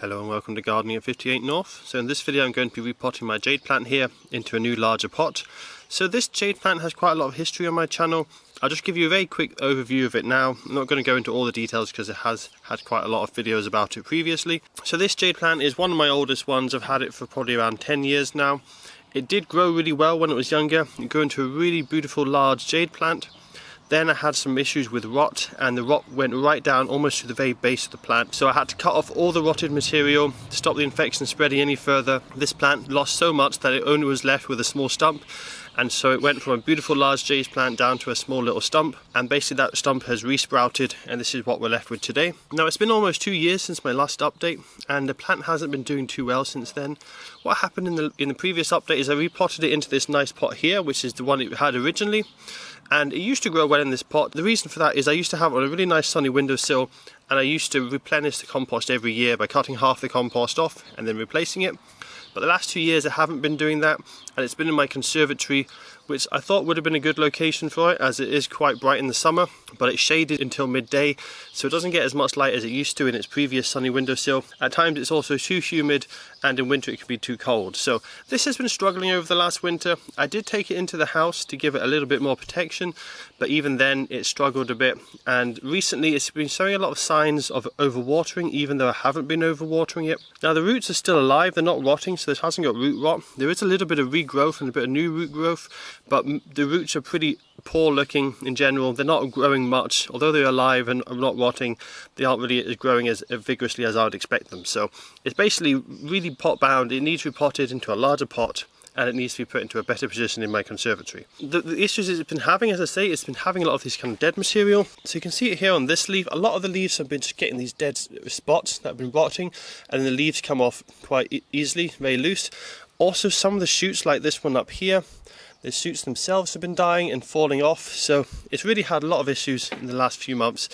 Hello and welcome to Gardening at 58 North. So in this video I'm going to be repotting my jade plant here into a new larger pot. So this jade plant has quite a lot of history on my channel. I'll just give you a very quick overview of it now. I'm not going to go into all the details because it has had quite a lot of videos about it previously. So this jade plant is one of my oldest ones. I've had it for probably around 10 years now. It did grow really well when it was younger. It grew into a really beautiful large jade plant. Then I had some issues with rot, and the rot went right down almost to the very base of the plant. So I had to cut off all the rotted material to stop the infection spreading any further. This plant lost so much that it only was left with a small stump. And so it went from a beautiful large jade plant down to a small little stump, and basically that stump has resprouted, and this is what we're left with today. Now it's been almost 2 years since my last update, and the plant hasn't been doing too well since then. What happened in the previous update is I repotted it into this nice pot here, which is the one it had originally, and it used to grow well in this pot. The reason for that is I used to have it on a really nice sunny windowsill, and I used to replenish the compost every year by cutting half the compost off and then replacing it. But the last 2 years I haven't been doing that, and it's been in my conservatory, which I thought would have been a good location for it, as it is quite bright in the summer, but it's shaded until midday, so it doesn't get as much light as it used to in its previous sunny windowsill. At times it's also too humid, and in winter it can be too cold. So this has been struggling over the last winter. I did take it into the house to give it a little bit more protection, but even then it struggled a bit, and recently it's been showing a lot of signs of overwatering, even though I haven't been overwatering it. Now the roots are still alive, they're not rotting, so this hasn't got root rot. There is a little bit of regrowth and a bit of new root growth, but the roots are pretty poor looking in general. They're not growing much, although they're alive and not rotting. They aren't really growing as vigorously as I would expect them. So it's basically really pot bound. It needs to be potted into a larger pot, and it needs to be put into a better position in my conservatory. The issues it's been having, as I say, it's been having a lot of this kind of dead material. So you can see it here on this leaf. A lot of the leaves have been just getting these dead spots that have been rotting, and the leaves come off quite easily, very loose. Also some of the shoots, like this one up here, the shoots themselves have been dying and falling off. So it's really had a lot of issues in the last few months.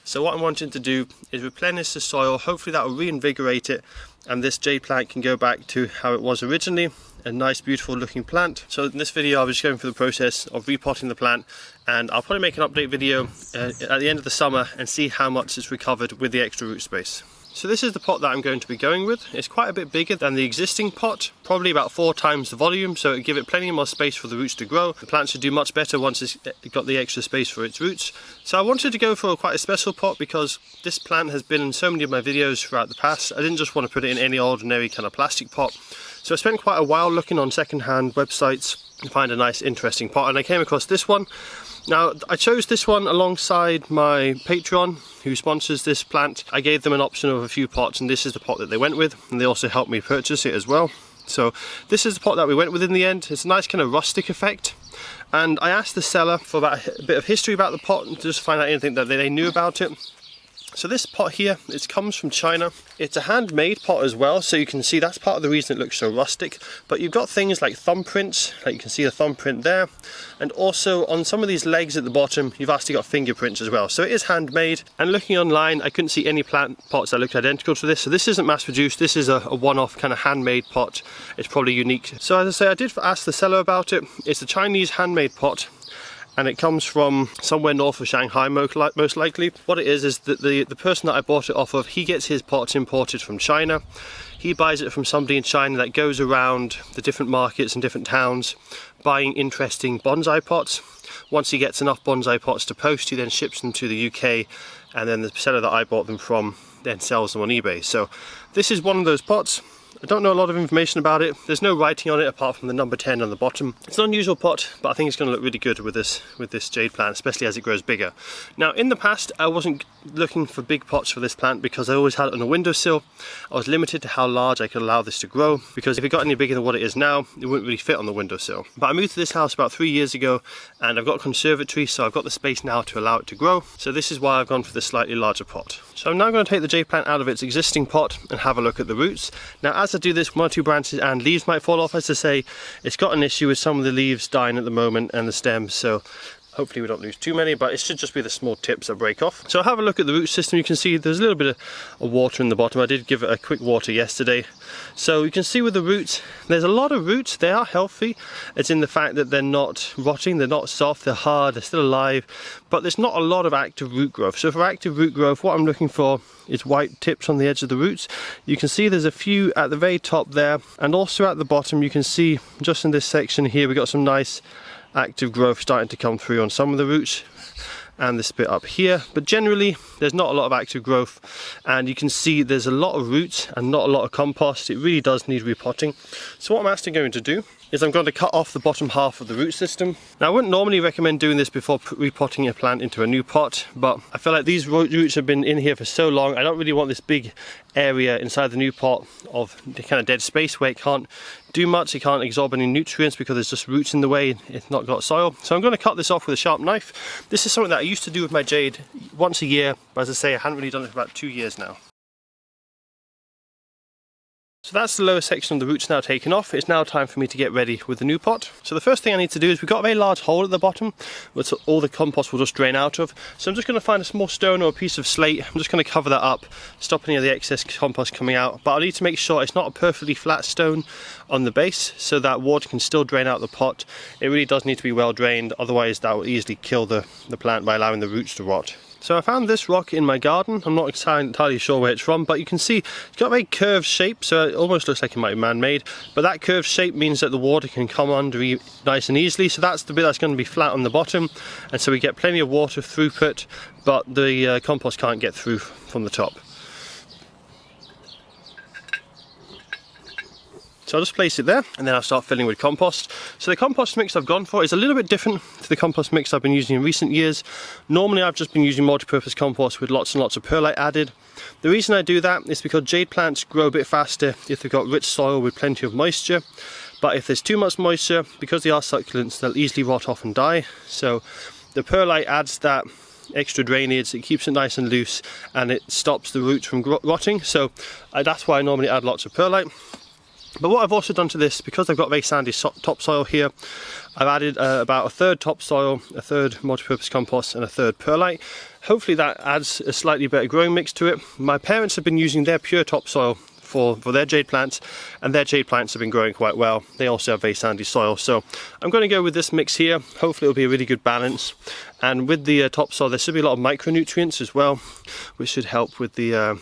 So what I'm wanting to do is replenish the soil. Hopefully that will reinvigorate it, and this jade plant can go back to how it was originally, a nice beautiful looking plant. So in this video I was just going through the process of repotting the plant, and I'll probably make an update video at the end of the summer and see how much it's recovered with the extra root space. So this is the pot that I'm going to be going with. It's quite a bit bigger than the existing pot, probably about 4 times the volume, so it'll give it plenty more space for the roots to grow. The plant should do much better once it's got the extra space for its roots. So I wanted to go for quite a special pot because this plant has been in so many of my videos throughout the past. I didn't just want to put it in any ordinary kind of plastic pot. So I spent quite a while looking on second-hand websites to find a nice interesting pot, and I came across this one. Now I chose this one alongside my Patreon who sponsors this plant. I gave them an option of a few pots, and this is the pot that they went with, and they also helped me purchase it as well. So this is the pot that we went with in the end. It's a nice kind of rustic effect, and I asked the seller for a bit of history about the pot and just find out anything that they knew about it. So this pot here, it comes from China. It's a handmade pot as well, so you can see that's part of the reason it looks so rustic. But you've got things like thumbprints, like you can see a thumbprint there, and also on some of these legs at the bottom you've actually got fingerprints as well. So it is handmade, and looking online I couldn't see any plant pots that looked identical to this. So this isn't mass produced, this is a one-off kind of handmade pot. It's probably unique. So as I say, I did ask the seller about it. It's a Chinese handmade pot, and it comes from somewhere north of Shanghai most likely. What it is that the person that I bought it off of, he gets his pots imported from China. He buys it from somebody in China that goes around the different markets and different towns buying interesting bonsai pots. Once he gets enough bonsai pots to post, he then ships them to the UK, and then the seller that I bought them from then sells them on eBay. So this is one of those pots. I don't know a lot of information about it. There's no writing on it apart from the number 10 on the bottom. It's an unusual pot, but I think it's going to look really good with this jade plant, especially as it grows bigger. Now in the past I wasn't looking for big pots for this plant because I always had it on a windowsill. I was limited to how large I could allow this to grow, because if it got any bigger than what it is now, it wouldn't really fit on the windowsill. But I moved to this house about 3 years ago, and I've got a conservatory, so I've got the space now to allow it to grow. So this is why I've gone for this slightly larger pot. So I'm now going to take the jade plant out of its existing pot and have a look at the roots. Now as I do this, 1 or 2 branches and leaves might fall off. As I say, it's got an issue with some of the leaves dying at the moment and the stems, so Hopefully we don't lose too many, but it should just be the small tips that break off. So have a look at the root system. You can see there's a little bit of water in the bottom. I did give it a quick water yesterday. So you can see with the roots, there's a lot of roots. They are healthy. It's in the fact that they're not rotting, they're not soft, they're hard, they're still alive, but there's not a lot of active root growth. So for active root growth, what I'm looking for is white tips on the edge of the roots. You can see there's a few at the very top there, and also at the bottom you can see just in this section here we got some nice active growth starting to come through on some of the roots, and this bit up here, but generally there's not a lot of active growth, and you can see there's a lot of roots and not a lot of compost. It really does need repotting. So what I'm actually going to do is I'm going to cut off the bottom half of the root system. Now I wouldn't normally recommend doing this before repotting a plant into a new pot, but I feel like these roots have been in here for so long, I don't really want this big area inside the new pot of the kind of dead space where it can't do much, it can't absorb any nutrients because there's just roots in the way, it's not got soil. So I'm going to cut this off with a sharp knife. This is something that I used to do with my jade once a year, but as I say, I haven't really done it for about 2 years now. So that's the lower section of the roots now taken off. It's now time for me to get ready with the new pot. So the first thing I need to do is we've got a very large hole at the bottom which all the compost will just drain out of. So I'm just going to find a small stone or a piece of slate. I'm just going to cover that up, stop any of the excess compost coming out. But I need to make sure it's not a perfectly flat stone on the base so that water can still drain out the pot. It really does need to be well drained, otherwise that will easily kill the plant by allowing the roots to rot. So I found this rock in my garden. I'm not entirely sure where it's from, but you can see it's got a very curved shape, so it almost looks like it might be man-made. But that curved shape means that the water can come under nice and easily, so that's the bit that's going to be flat on the bottom, and so we get plenty of water throughput, but the compost can't get through from the top. So I'll just place it there, and then I'll start filling with compost. So the compost mix I've gone for is a little bit different to the compost mix I've been using in recent years. Normally I've just been using multi-purpose compost with lots and lots of perlite added. The reason I do that is because jade plants grow a bit faster if they've got rich soil with plenty of moisture. But if there's too much moisture, because they are succulents, they'll easily rot off and die. So the perlite adds that extra drainage, it keeps it nice and loose, and it stops the roots from rotting. So that's why I normally add lots of perlite. But what I've also done to this, because I've got very sandy topsoil here, I've added about a third topsoil, a third multi-purpose compost and a third perlite. Hopefully that adds a slightly better growing mix to it. My parents have been using their pure topsoil for their jade plants, and their jade plants have been growing quite well. They also have very sandy soil, so I'm going to go with this mix here. Hopefully it'll be a really good balance, and with the topsoil there should be a lot of micronutrients as well, which should help with the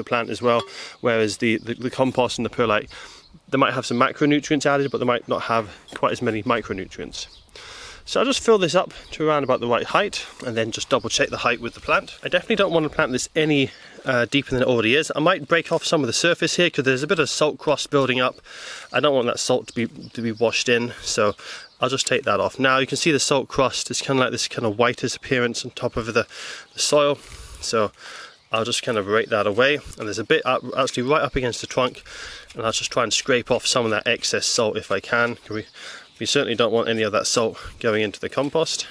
plant as well, whereas the compost and the perlite, they might have some macronutrients added, but they might not have quite as many micronutrients. So I'll just fill this up to around about the right height, and then just double check the height with the plant. I definitely don't want to plant this any deeper than it already is. I might break off some of the surface here because there's a bit of salt crust building up. I don't want that salt to be washed in, so I'll just take that off. Now you can see the salt crust is kind of like this kind of whitish appearance on top of the soil, so I'll just kind of rake that away, and there's a bit up, actually right up against the trunk, and I'll just try and scrape off some of that excess salt if I can. We certainly don't want any of that salt going into the compost.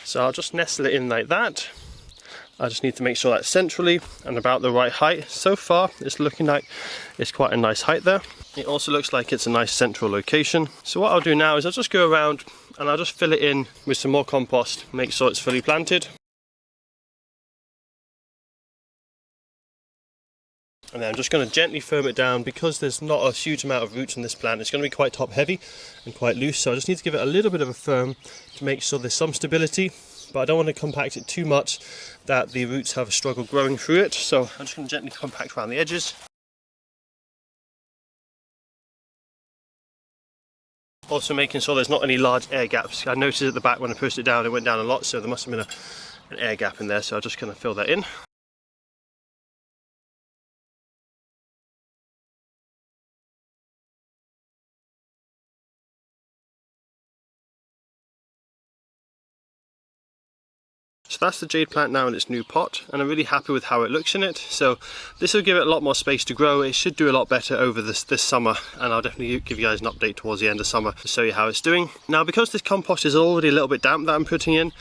So I'll just nestle it in like that. I just need to make sure that's centrally and about the right height. So far it's looking like it's quite a nice height there. It also looks like it's a nice central location. So what I'll do now is I'll just go around and I'll just fill it in with some more compost, make sure it's fully planted. And then I'm just going to gently firm it down because there's not a huge amount of roots in this plant. It's going to be quite top heavy and quite loose, so I just need to give it a little bit of a firm to make sure there's some stability, but I don't want to compact it too much that the roots have a struggle growing through it. So I'm just going to gently compact around the edges. Also making sure there's not any large air gaps. I noticed at the back when I pushed it down, it went down a lot, so there must have been an air gap in there, so I'll just kind of fill that in. So that's the jade plant now in its new pot, and I'm really happy with how it looks in it. So this will give it a lot more space to grow. It should do a lot better over this summer, and I'll definitely give you guys an update towards the end of summer to show you how it's doing. Now, because this compost is already a little bit damp that I'm putting in,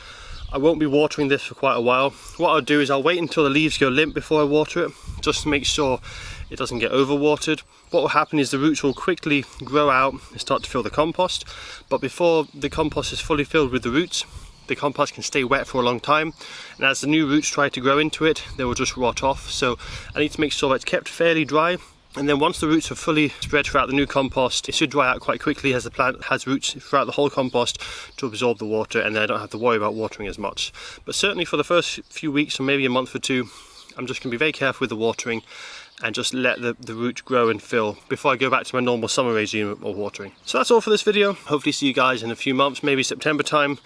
I won't be watering this for quite a while. What I'll do is I'll wait until the leaves go limp before I water it, just to make sure it doesn't get overwatered. What will happen is the roots will quickly grow out and start to fill the compost, but before the compost is fully filled with the roots, the compost can stay wet for a long time, and as the new roots try to grow into it, they will just rot off. So I need to make sure it's kept fairly dry, and then once the roots are fully spread throughout the new compost, it should dry out quite quickly as the plant has roots throughout the whole compost to absorb the water, and then I don't have to worry about watering as much. But certainly for the first few weeks or maybe a month or two, I'm just going to be very careful with the watering and just let the roots grow and fill before I go back to my normal summer regime of watering. So that's all for this video. Hopefully see you guys in a few months, maybe September time.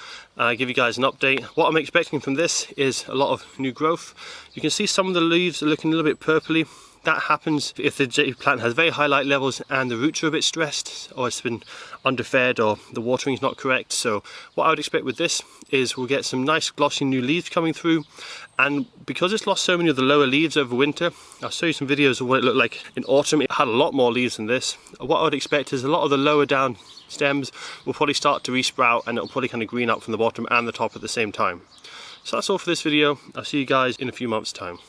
Give you guys an update. What I'm expecting from this is a lot of new growth. You can see some of the leaves are looking a little bit purpley. That happens if the jade plant has very high light levels and the roots are a bit stressed, or it's been underfed, or the watering is not correct. So what I would expect with this is we'll get some nice glossy new leaves coming through, and because it's lost so many of the lower leaves over winter, I'll show you some videos of what it looked like in autumn. It had a lot more leaves than this. What I would expect is a lot of the lower down stems will probably start to resprout, and it'll probably kind of green up from the bottom and the top at the same time. So that's all for this video. I'll see you guys in a few months' time.